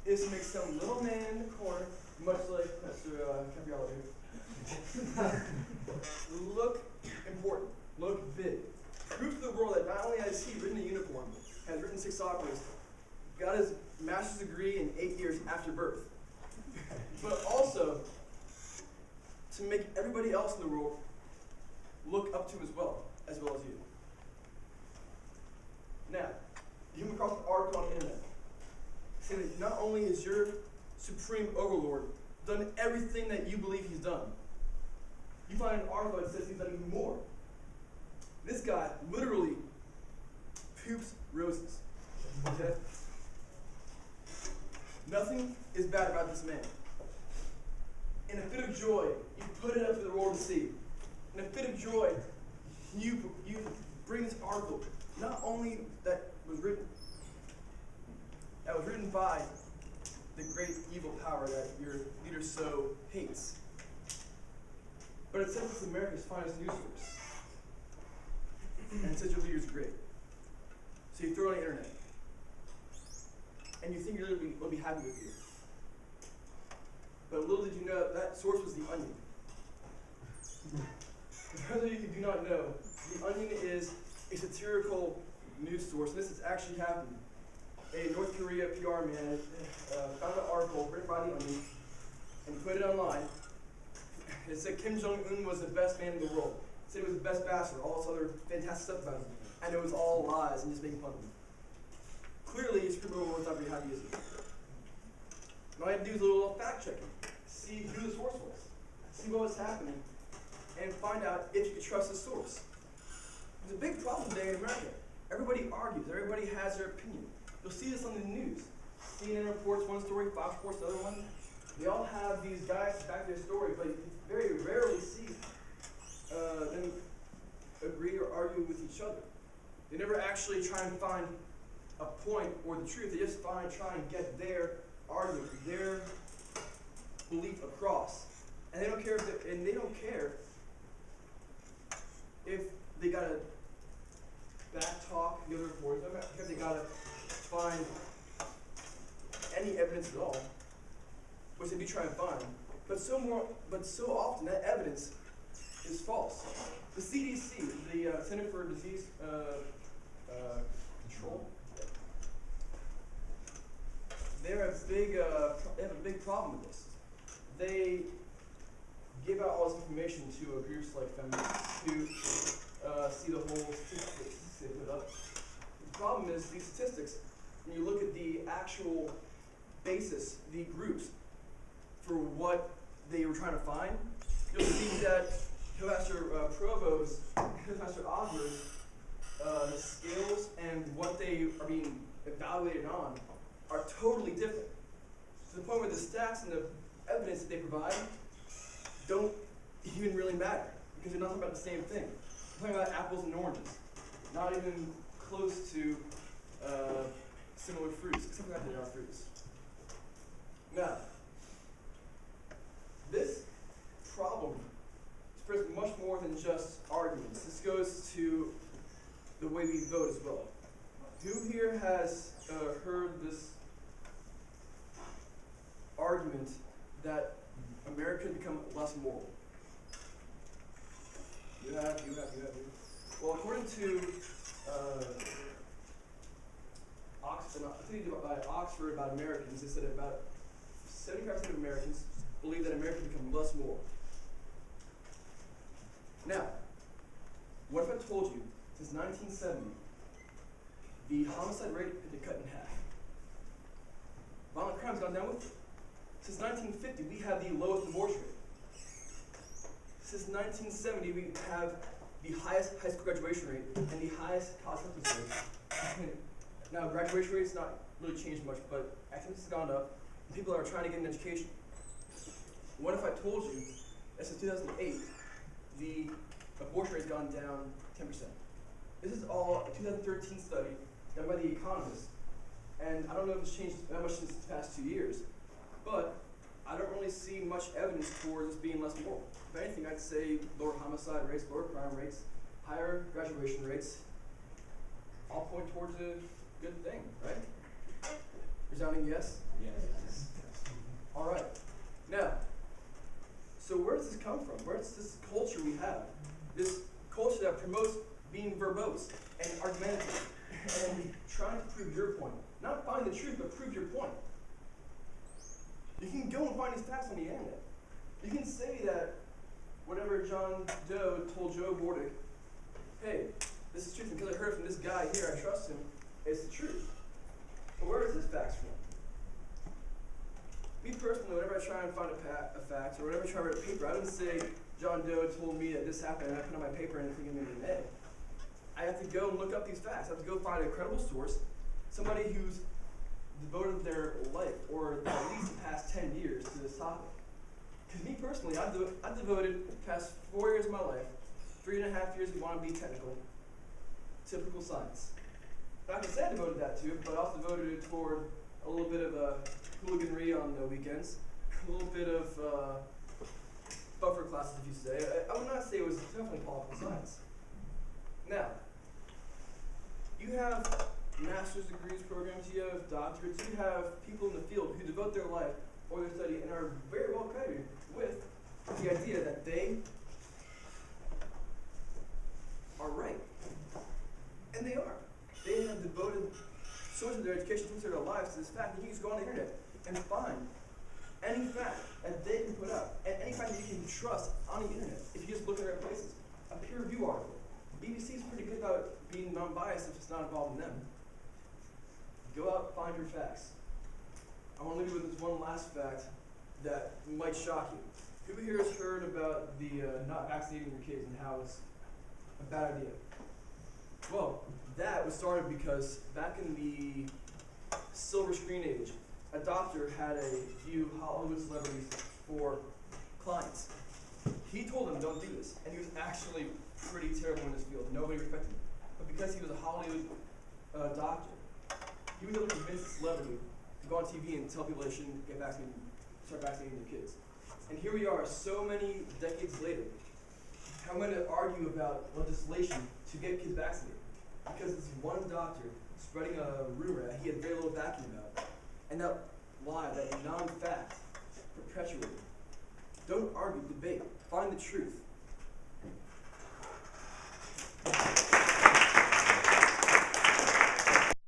is to make some little man in the corner, much like Mr. Capriolo here, look important, look big. Prove to the world that not only has he written a unicorn, has written 6 operas, got his master's degree in 8 years after birth, but also to make everybody else in the world look up to him as well as you. Now, you come across an article on the internet saying that not only has your supreme overlord done everything that you believe he's done, you find an article that says he's done even more. This guy literally poops roses. Okay? Nothing is bad about this man. In a fit of joy, you put it up to the world to see. In a fit of joy, you bring this article, not only that was written by the great evil power that your leader so hates, but it says it's America's finest news source. And it says your leader's great. So you throw it on the internet. And you think your leader will be happy with you. But little did you know that source was The Onion. For those of you who do not know, The Onion is a satirical news source. And this has actually happened. A North Korea PR man found an article written by The Onion and put it online. It said Kim Jong-un was the best man in the world. It said he was the best bastard, all this other fantastic stuff about him. And it was all lies and just making fun of him. Clearly, his criminal was not very happy, is he? And all I had to do is a little fact checking, see who the source was, see what was happening, and find out if you could trust the source. There's a big problem today in America. Everybody argues, everybody has their opinion. You'll see this on the news. CNN reports one story, Fox reports the other one. They all have these guys back their story, but you very rarely see them agree or argue with each other. They never actually try and find a point or the truth. They just try and get their argument, their belief across, and they don't care if they gotta back talk the other reporters. They don't care if they gotta find any evidence at all, which they do try and find. But so often that evidence is false. The CDC, the Center for Disease Control, they have a big problem with this. They give out all this information to groups like feminists who see the whole statistics they put up. The problem is these statistics, when you look at the actual basis, the groups, for what they were trying to find, you'll see that Toastmaster Provost, Toastmaster Osmer's the scales and what they are being evaluated on are totally different. To the point where the stats and the evidence that they provide don't even really matter, because they're not about the same thing. We're talking about apples and oranges, not even close to similar fruits, except for that they are fruits. Now, this problem spreads much more than just arguments. This goes to the way we vote as well. Who here has heard this argument that America has become less moral? You have. Well, according to Oxford about Americans, they said about 75% of Americans believe that America has become less moral. Now, what if I told you, since 1970, the homicide rate had been cut in half? Violent crime has gone down with it. Since 1950, we have the lowest divorce rate. Since 1970, we have the highest high school graduation rate and the highest college acceptance rate. Now, graduation rate's not really changed much, but acceptance has gone up, and people are trying to get an education. What if I told you that since 2008, the abortion rate's gone down 10%? This is all a 2013 study done by The Economist, and I don't know if it's changed that much since the past 2 years, but I don't really see much evidence towards this being less moral. If anything, I'd say lower homicide rates, lower crime rates, higher graduation rates, all point towards a good thing, right? Resounding yes? Yes. All right. Now, so where does this come from? Where does this culture we have? This culture that promotes being verbose and argumentative and trying to prove your point. Not find the truth, but prove your point. You can go and find these facts on the internet. You can say that whatever John Doe told Joe Bordiuk, hey, this is truth, and because I heard it from this guy here, I trust him, it's the truth. But where is this facts from? Me personally, whenever I try and find a fact, or whenever I try to write a paper, I don't say John Doe told me that this happened and I put it on my paper and I think I'm going to an A. I have to go and look up these facts. I have to go find a credible source, somebody who's devoted their life, or at least the past 10 years, to this topic. Because me personally, I've devoted the past 4 years of my life, 3.5 years if you want to be technical, typical science. Now, I can say I devoted that to it, but I also devoted it toward a little bit of hooliganry on the weekends, a little bit of buffer classes, if you say. I would not say it was definitely political science. Now, you have master's degrees programs, you have doctorates, you have people in the field who devote their life or their study and are very well credited with the idea that they are right. And they are. They have devoted so much of their education, so much of their lives to this fact that you can just go on the internet and find any fact that they can put up, and any fact that you can trust on the internet if you just look in the right places. A peer review article. BBC is pretty good about being non-biased if it's not involved in them. Go out, find your facts. I want to leave you with this one last fact that might shock you. Who here has heard about the not vaccinating your kids and how it's a bad idea? Well, that was started because back in the silver screen age, a doctor had a few Hollywood celebrities for clients. He told them, don't do this, and he was actually pretty terrible in his field. Nobody respected him. But because he was a Hollywood doctor, he was able to convince a celebrity to go on TV and tell people they shouldn't get vaccinated, start vaccinating their kids. And here we are, so many decades later. I'm going to argue about legislation to get kids vaccinated because this one doctor spreading a rumor that he had very little backing about, and that lie, that non-fact, perpetuated. Don't argue, debate, find the truth.